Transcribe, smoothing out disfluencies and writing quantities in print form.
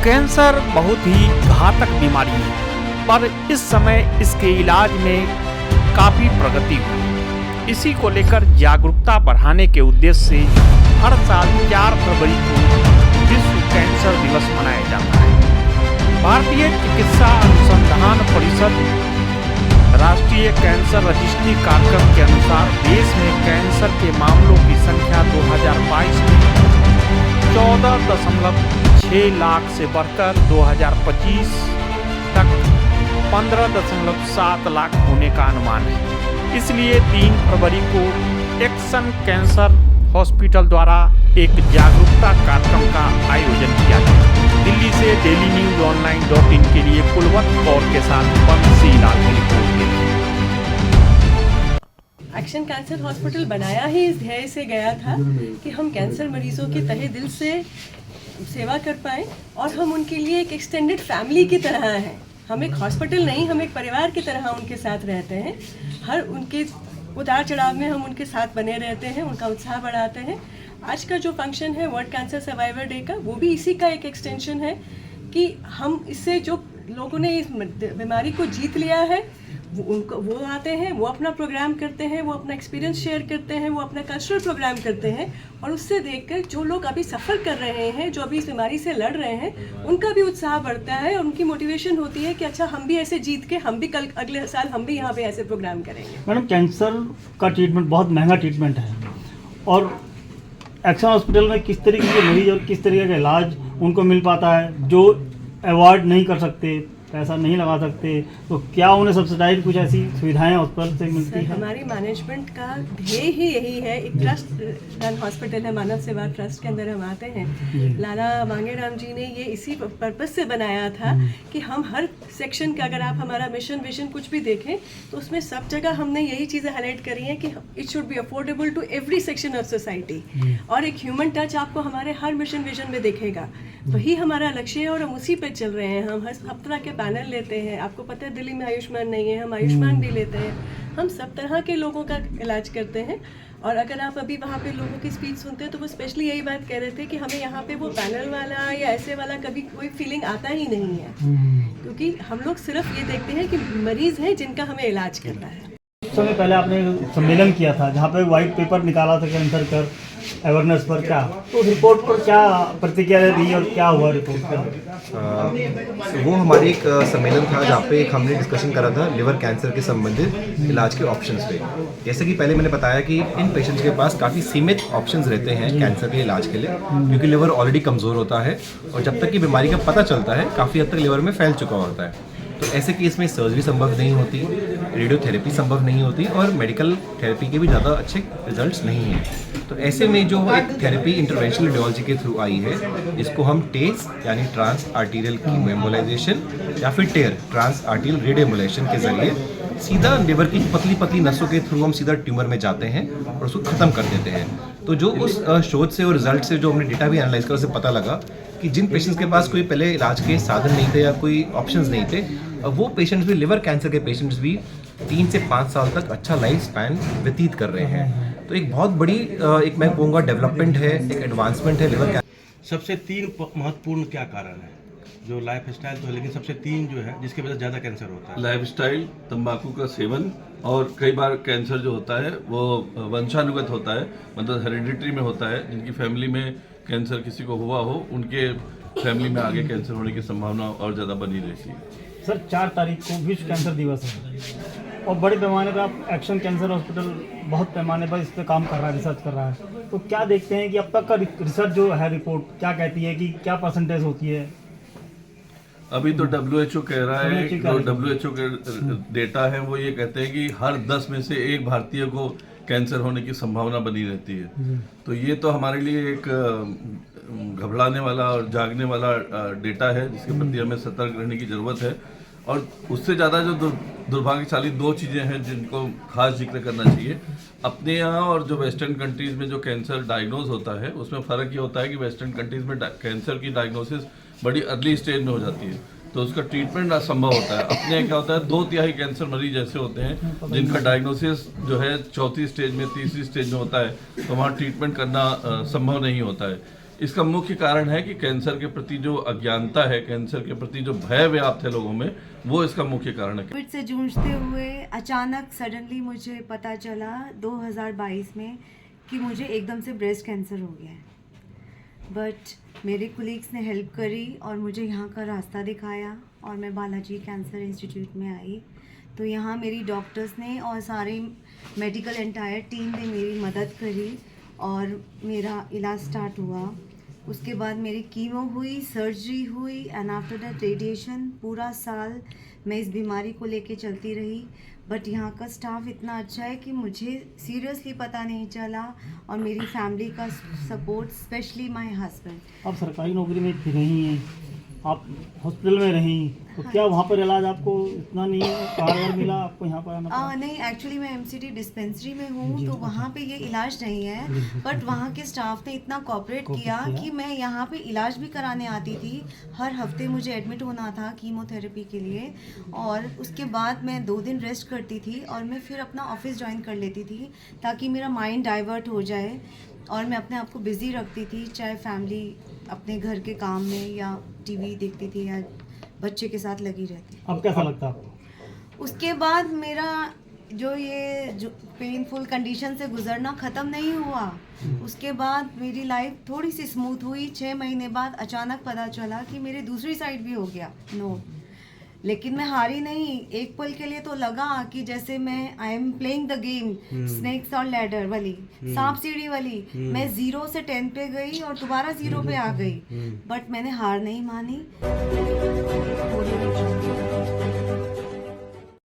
Cancer बहुत ही घातक बीमारी है, पर इस समय इसके इलाज में काफ़ी प्रगति हुई। इसी को लेकर जागरूकता बढ़ाने के उद्देश्य से हर साल 4 फरवरी को विश्व कैंसर दिवस मनाया जाता है। भारतीय चिकित्सा अनुसंधान परिषद राष्ट्रीय कैंसर रजिस्ट्री कार्यक्रम के अनुसार देश में कैंसर के मामलों की संख्या 2022 में 14.6 लाख से बढ़कर 2025 तक 15.7 लाख होने का अनुमान है। इसलिए 3 फरवरी को एक्शन कैंसर हॉस्पिटल द्वारा एक जागरूकता कार्यक्रम का आयोजन किया गया। दिल्ली से dailynews.online.in के लिए कुलवंत कौर के साथ बंसी लाल की रिपोर्ट। एक्शन कैंसर हॉस्पिटल बनाया ही इस ध्येय से गया था कि हम कैंसर मरीजों के तहे दिल से सेवा कर पाएँ और हम उनके लिए एक एक्सटेंडेड फैमिली की तरह हैं। हम एक हॉस्पिटल नहीं, हम एक परिवार की तरह उनके साथ रहते हैं। हर उनके उतार चढ़ाव में हम उनके साथ बने रहते हैं, उनका उत्साह बढ़ाते हैं। आज का जो फंक्शन है वर्ल्ड कैंसर सर्वाइवर डे का, वो भी इसी का एक एक्सटेंशन है कि हम इससे जो लोगों ने इस बीमारी को जीत लिया है वो आते हैं, वो अपना प्रोग्राम करते हैं, वो अपना एक्सपीरियंस शेयर करते हैं, वो अपना कल्चरल प्रोग्राम करते हैं और उससे देखकर जो लोग अभी सफ़र कर रहे हैं, जो अभी इस बीमारी से लड़ रहे हैं, उनका भी उत्साह बढ़ता है और उनकी मोटिवेशन होती है कि अच्छा हम भी ऐसे जीत के हम भी कल अगले साल हम भी यहाँ पे ऐसे प्रोग्राम करेंगे। मैडम, कैंसर का ट्रीटमेंट बहुत महंगा ट्रीटमेंट है और एक्शन हॉस्पिटल में किस तरीके के मरीज और किस तरीके का इलाज उनको मिल पाता है जो अवॉइड नहीं कर सकते, पैसा नहीं लगा सकते, तो क्या उन्हें सब्सिडाइज कुछ ऐसी सुविधाएं हॉस्पिटल से मिलती हैं? हमारी मैनेजमेंट का ध्येय ही यही है। एक ट्रस्ट रन हॉस्पिटल है, मानव सेवा ट्रस्ट के अंदर हम आते हैं। लाला मांगेराम जी ने ये इसी पर्पस से बनाया था कि हम हर सेक्शन का, अगर आप हमारा मिशन विजन कुछ भी देखें तो उसमें सब जगह हमने यही चीज़ें हाईलाइट करी हैं कि it should be affordable to every section of society और एक ह्यूमन टच आपको हमारे हर मिशन विजन में दिखेगा। वही हमारा लक्ष्य है और हम उसी पे चल रहे हैं। हम हर तरह के पैनल लेते हैं। आपको पता है दिल्ली में आयुष्मान नहीं है, हम आयुष्मान भी लेते हैं। हम सब तरह के लोगों का इलाज करते हैं और अगर आप अभी वहाँ पे लोगों की स्पीच सुनते हैं तो वो स्पेशली यही बात कह रहे थे कि हमें यहाँ पे वो पैनल वाला या ऐसे वाला कभी कोई फीलिंग आता ही नहीं है, क्योंकि हम लोग सिर्फ ये देखते हैं कि मरीज हैं जिनका हमें इलाज करना है। समय पहले आपने सम्मेलन किया था जहाँ पे व्हाइट पेपर निकाला था कैंसर कर अवेयरनेस पर, क्या तो उस रिपोर्ट पर क्या प्रतिक्रिया दी और क्या हुआ रिपोर्ट पर? वो हमारी एक सम्मेलन था जहाँ पे एक हमने डिस्कशन करा था लिवर कैंसर के संबंधित इलाज के ऑप्शंस पे। जैसे कि पहले मैंने बताया कि इन पेशेंट्स के पास काफ़ी सीमित ऑप्शंस रहते हैं कैंसर के इलाज के लिए, क्योंकि लिवर ऑलरेडी कमज़ोर होता है और जब तक कि बीमारी का पता चलता है काफ़ी हद तक लिवर में फैल चुका होता है। तो ऐसे केस में सर्जरी संभव नहीं होती, रेडियोथेरेपी संभव नहीं होती और मेडिकल थेरेपी के भी ज़्यादा अच्छे रिजल्ट्स नहीं हैं। तो ऐसे में जो एक थेरेपी इंटरवेंशनल रेडियोलॉजी के थ्रू आई है, जिसको हम टेस यानी ट्रांस आर्टीरियल कीमोएम्बोलाइजेशन या फिर टेर ट्रांस आर्टीरियल रेडियोएम्बोलाइजेशन के जरिए सीधा लिवर की पतली पतली नसों के थ्रू हम सीधा ट्यूमर में जाते हैं और उसको ख़त्म कर देते हैं। तो जो उस शोध से और रिजल्ट से जो हमने डेटा भी एनालाइज करा, उससे पता लगा कि जिन पेशेंट्स के पास कोई पहले इलाज के साधन नहीं थे या कोई ऑप्शंस नहीं थे, वो पेशेंट्स भी, लिवर कैंसर के पेशेंट्स भी 3 से 5 साल तक अच्छा लाइफ स्पैन व्यतीत कर रहे हैं। तो एक बहुत बड़ी एक मैं कहूँगा डेवलपमेंट है, एक एडवांसमेंट है लिवर कैंसर। सबसे 3 महत्वपूर्ण क्या कारण है? जो लाइफ स्टाइल तो है, लेकिन सबसे 3 जो है जिसकी वजह से ज़्यादा कैंसर होता है। लाइफ स्टाइल, तंबाकू का सेवन और कई बार कैंसर जो होता है वो वंशानुगत होता है, मतलब हेरिडिटरी में होता है। जिनकी फैमिली में कैंसर किसी को हुआ हो, उनके फैमिली में आगे कैंसर होने की संभावना और ज़्यादा बनी रहती है। सर, 4 तारीख को विश्व कैंसर दिवस है और बड़े पैमाने पर आप एक्शन कैंसर हॉस्पिटल बहुत पैमाने पर इस पर काम कर रहा है, रिसर्च कर रहा है, तो क्या देखते हैं कि अब तक का रिसर्च जो है, रिपोर्ट क्या कहती है कि क्या परसेंटेज होती है? अभी तो WHO कह रहा है, जो WHO के डेटा है वो ये कहते हैं कि हर 10 में से 1 भारतीय को कैंसर होने की संभावना बनी रहती है। तो ये तो हमारे लिए एक घबराने वाला और जागने वाला डेटा है, जिसके प्रति हमें सतर्क रहने की ज़रूरत है। और उससे ज़्यादा जो दुर्भाग्यशाली 2 चीज़ें हैं जिनको खास जिक्र करना चाहिए। अपने यहाँ और जो वेस्टर्न कंट्रीज़ में जो कैंसर डायग्नोज होता है, उसमें फ़र्क ये होता है कि वेस्टर्न कंट्रीज़ में कैंसर की डायग्नोसिस बड़ी अर्ली स्टेज में हो जाती है, तो उसका ट्रीटमेंट असंभव होता है। अपने यहाँ क्या होता है, 2/3 कैंसर मरीज ऐसे होते हैं जिनका डायग्नोसिस जो है 4थी स्टेज में, 3री स्टेज में होता है, तो वहाँ ट्रीटमेंट करना संभव नहीं होता है। इसका मुख्य कारण है कि कैंसर के प्रति जो अज्ञानता है, कैंसर के प्रति जो भय व्याप्त है लोगों में, वो इसका मुख्य कारण है। कोविड से जूझते हुए अचानक सडनली मुझे पता चला 2022 में कि मुझे एकदम से ब्रेस्ट कैंसर हो गया है। बट मेरे कुलीग्स ने हेल्प करी और मुझे यहाँ का रास्ता दिखाया और मैं बालाजी कैंसर इंस्टीट्यूट में आई। तो यहाँ मेरी डॉक्टर्स ने और सारी मेडिकल एंटायर टीम ने मेरी मदद करी और मेरा इलाज स्टार्ट हुआ। उसके बाद मेरी कीमो हुई, सर्जरी हुई एंड आफ्टर दैट रेडिएशन। पूरा साल मैं इस बीमारी को लेके चलती रही। बट यहाँ का स्टाफ इतना अच्छा है कि मुझे सीरियसली पता नहीं चला और मेरी फैमिली का सपोर्ट, स्पेशली माय हस्बैंड। आप सरकारी नौकरी में थी रही हैं, आप हॉस्पिटल में रही, तो क्या वहाँ पर इलाज आपको इतना नहीं कारगर मिला, आपको यहाँ पर आना पड़ा? नहीं, एक्चुअली मैं एमसीडी डिस्पेंसरी में हूँ, तो वहाँ पे ये इलाज नहीं है। बट वहाँ के स्टाफ ने इतना कोऑपरेट किया कि मैं यहाँ पे इलाज भी कराने आती थी। हर हफ्ते मुझे एडमिट होना था कीमोथेरेपी के लिए और उसके बाद मैं 2 दिन रेस्ट करती थी और मैं फिर अपना ऑफिस ज्वाइन कर लेती थी ताकि मेरा माइंड डाइवर्ट हो जाए और मैं अपने आप को बिज़ी रखती थी, चाहे फैमिली अपने घर के काम में या टीवी देखती थी या बच्चे के साथ लगी रहती। अब कैसा लगता है आपको? उसके बाद मेरा जो पेनफुल कंडीशन से गुजरना ख़त्म नहीं हुआ। उसके बाद मेरी लाइफ थोड़ी सी स्मूथ हुई। 6 महीने बाद अचानक पता चला कि मेरे दूसरी साइड भी हो गया लेकिन मैं हारी नहीं। एक पल के लिए तो लगा कि जैसे मैं I am playing the game snakes और लैडर वाली, सांप सीढ़ी वाली। मैं 0 से 10 पे गई और दोबारा 0 पे आ गई। बट मैंने हार नहीं मानी।